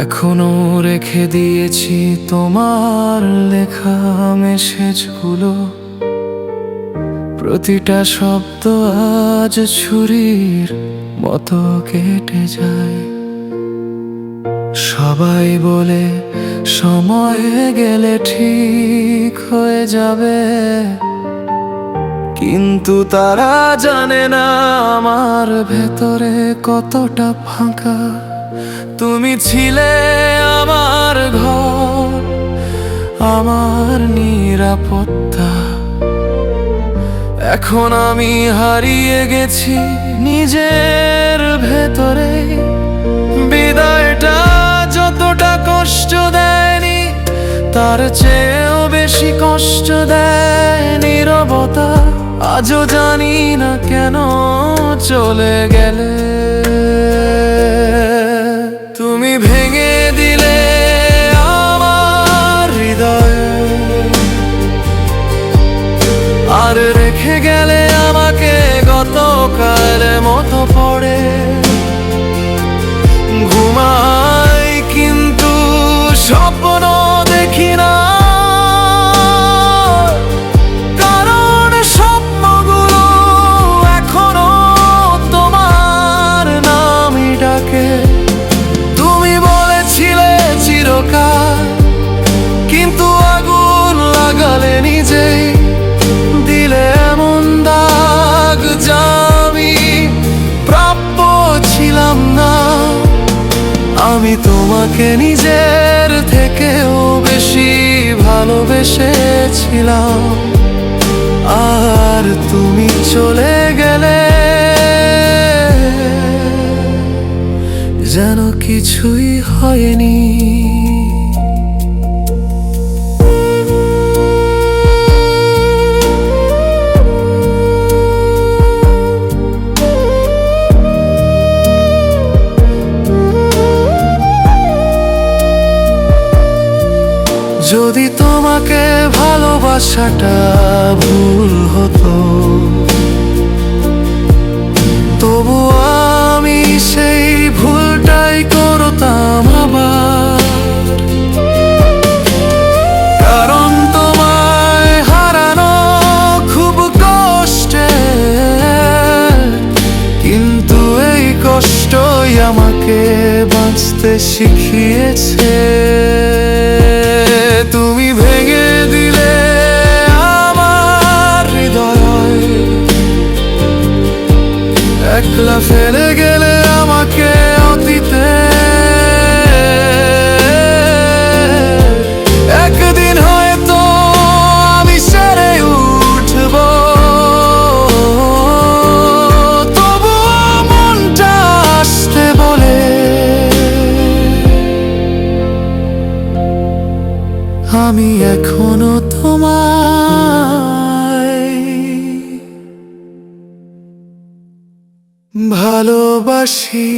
এখনো রেখে দিয়েছি তোমার লেখা মেসেজগুলো। প্রতিটা শব্দ আজ ছুরির মতো কেটে যায়। সবাই বলে সময় গেলে ঠিক হয়ে যাবে, কিন্তু তারা জানে না আমার ভেতরে কতটা ফাঁকা। তুমি ছিলে আমার ঘর, আমার নিরাপত্তা। এখন আমি হারিয়ে গেছি নিজের ভেতরে। বিদায়টা যতটা কষ্ট দেয়নি, তার চেয়েও বেশি কষ্ট দেয় নীরবতা। আজও জানি না কেন চলে গেলে। তুমি ভেঙে দিলে আমার হৃদয়, আর রেখে গেলে আমাকে গতকাল মতো পড়ে। ঘুমাই কিন্তু স্বপ্ন দেখি না, কারণ স্বপ্নগুলো এখনো তোমার নামই ডাকে। তুমি বলেছিলে চিরকাল, কিন্তু আগুন লাগালে নিজেই। দিলে এমন দাগ যা আমি প্রাপ্য ছিলাম না। আমি তোমাকে নিজের থেকেও বেশি ভালোবেসেছিলাম, আর তুমি চলে গেলে যেন কিছুই হয়নি। যদি তোমাকে ভালোবাসাটা ভুল হতো, তবু আমি সেই ভুলটাই করতাম আবার। কারণ তোমায় হারানো খুব কষ্টের, কিন্তু এই কষ্টই আমাকে বাঁচতে শিখিয়েছে। তুমি ভেঙে দিলে আমার হৃদয়, একলা ফেলে গেলে আমাকে অতীতে। একদিন হয়তো আমি সেরে উঠব, তবুও মনটা আসতে বলে আমি এখনো তোমায় ভালোবাসি।